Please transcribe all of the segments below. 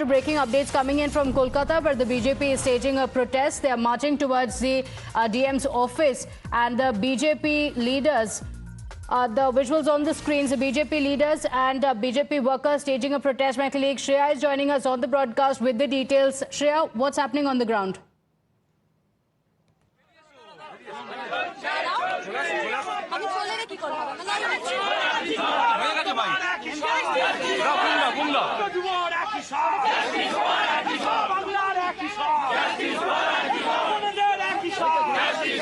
Breaking updates coming in from Kolkata, where the BJP is staging a protest. They are marching towards the DM's office, and the BJP leaders, the visuals on the screens, the BJP leaders and BJP workers staging a protest. My colleague Shreya is joining us on the broadcast with the details. Shreya, what's happening on the ground?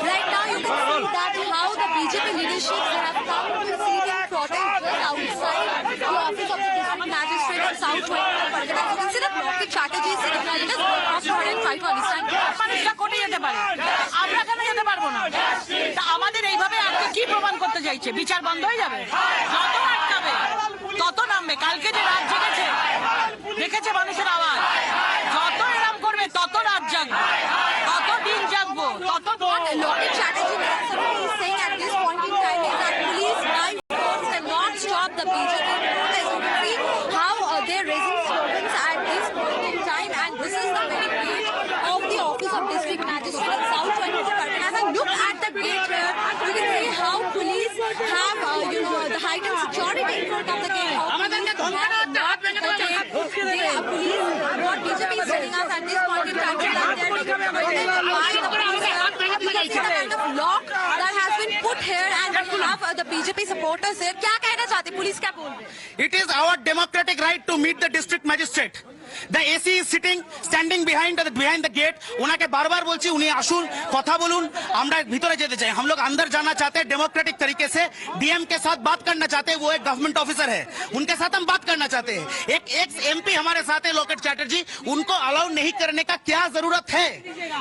Right now you can see that how the BJP leadership have come to see the protest just outside the office of the district magistrate of South 24 Pargana. You can see that Lockheed Chatterjee is sitting there. Let us go across to her and try to understand. মানুষটা কোটে যেতে পারে, আমরা কেন যেতে পারবো না? তা আমাদের এইভাবে আজকে কি প্রমাণ করতে চাইছে? বিচার বন্ধ হয়ে যাবে? যত আটকাবে তত নামবে। কালকে যে রাত জেগেছে, দেখেছে মানুষের আওয়াজ, যত এরম করবে তত রাত জাগবো, তত দিন জাগবো, তত Lockheed Chatterjee is saying at this point in time is that police by force cannot stop the BJP protest. You can see how they're raising slogans at this point in time, and this is the very gate of the office of district magistrate South 24 Pargana. And look at the gate here. You can see how police have the heightened security in front of the gate. How police what BJP is telling us at this point in time is that they are taking protest by the police. You can see the kind of lock that has been put here, and we have the BJP supporters here. क्या कहना चाहते police क्या बोल रहे? It is our democratic right to meet the district magistrate. The AC is standing behind the gate. उनके बार-बार बोलছি उन्हें आशुन कथा बोलून আমরা ভিতরে যেতে চাই हम लोग अंदर जाना चाहते हैं डेमोक्रेटिक तरीके से डीएम के साथ बात करना चाहते हैं वो एक गवर्नमेंट ऑफिसर है उनके साथ हम बात करना चाहते हैं एक एक्स एमपी हमारे साथ है लोकेट चैटर्जी उनको अलाउ नहीं करने का क्या जरूरत है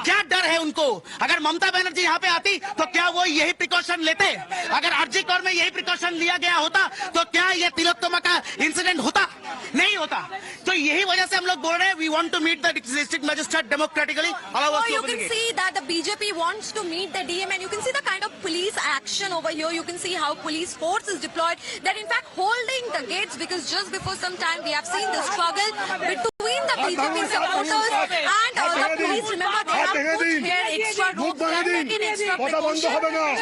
क्या डर है उनको अगर ममता बनर्जी यहाँ पे आती तो क्या वो यही प्रिकॉशन लेते अगर आरजी कौर में यही प्रिकॉशन लिया गया होता तो क्या ये तिलोत्तमा का इंसिडेंट होता नहीं होता तो यही वजह से हम लोग बोल रहे हैं we want to meet the district magistrate democratically. You can see that the BJP wants to meet the DM, and you can see the kind of police action over here. You can see how police force is deployed. They're in fact holding the gates because just before some time we have seen the struggle between the BJP supporters and the police. Remember they have put here extra ropes, they have taken extra precaution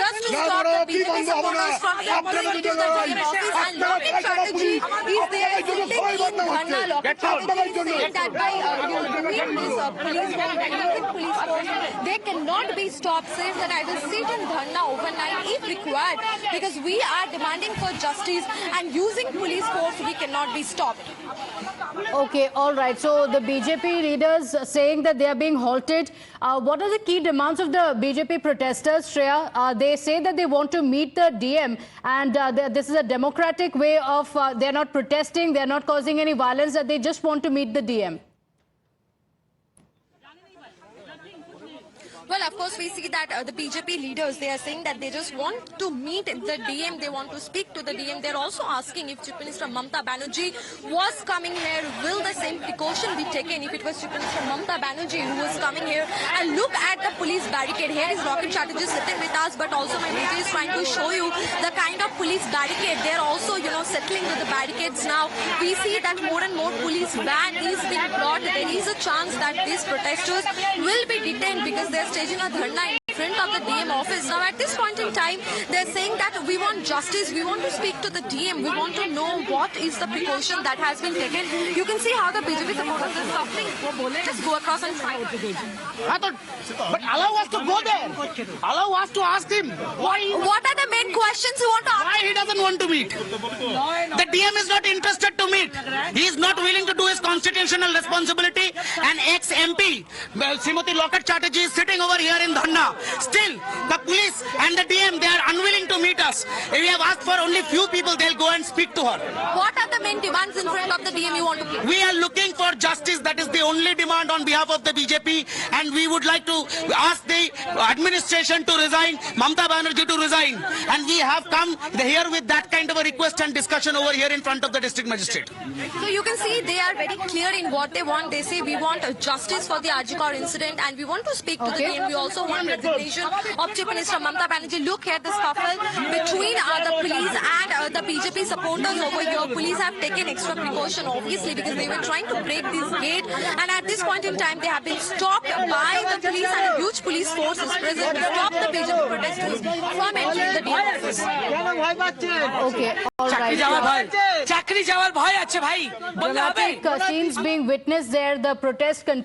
just to stop the BJP supporters from entering into the DM office. And Lockheed Chatterjee is there sitting in Dharna. Lockheed Chatterjee is saying that by doing this police force, they cannot be stopped. Says that I will sit in Dharna overnight if required because we are demanding for justice and using police force we cannot be stopped. Okay, all right. So the BJP leaders saying that they are being halted. What are the key demands of the BJP protesters, Shreya? They say that they want to meet the DM, and this is a democratic way of they're not protesting, they're not causing any violence, that they just want to meet the DM. Well, of course, we see that the BJP leaders, they are saying that they just want to meet the DM. They want to speak to the DM. They're also asking if Chief Minister Mamta Banerjee was coming here, will the same precaution be taken if it was Chief Minister Mamta Banerjee who was coming here? And look at the police barricade. Here is Lockheed Chatterjee sitting with us, but also my DJ is trying to show you the kind of police barricade. They're also, settling with the barricades now. We see that more and more police van is being brought. There is a chance that these protesters will be detained because they're staging a dharna in front of the DM office. Now at this point in time, they're saying that we want justice, we want to speak to the DM, we want to know what is the precaution that has been taken. You can see how the BJP supporters are suffering. Just go across and try. But allow us to go there. Allow us to ask him What are the main questions you want to ask? why he doesn't want to meet. The DM is not interested to meet. He is not willing to do his constitutional responsibility. An ex-MP, Srimati Lockheed Chatterjee, is sitting over here in Dhanna. Still, the police and the DM, they are unwilling to meet us. We have asked for only few people, they'll go and speak to her. What are the main demands in front of the DM you want to play? We are looking for justice. That is the only demand on behalf of the BJP. body, and we would like to ask the administration to resign, Mamata Banerjee to resign. And we have come here with that kind of a request and discussion over here in front of the district magistrate. So you can see they are very clear in what they want. They say we want justice for the Arjikar incident and we want to speak to the DM. We also want resignation of Chief Minister Mamata Banerjee. Look here, the scuffle between the police and the BJP supporters over here. Police have taken extra precaution, obviously, because they were trying to break this gate. And at this point in time, they have been stopped by the police, and a huge police force is present to stop the BJP protesters from entering the DM office. Okay, all চাকরি right. যাওয়ার ভয় চাকরি যাওয়ার ভয় আছে ভাই বলতে হবে Dramatic scenes being witnessed there. The protest continues.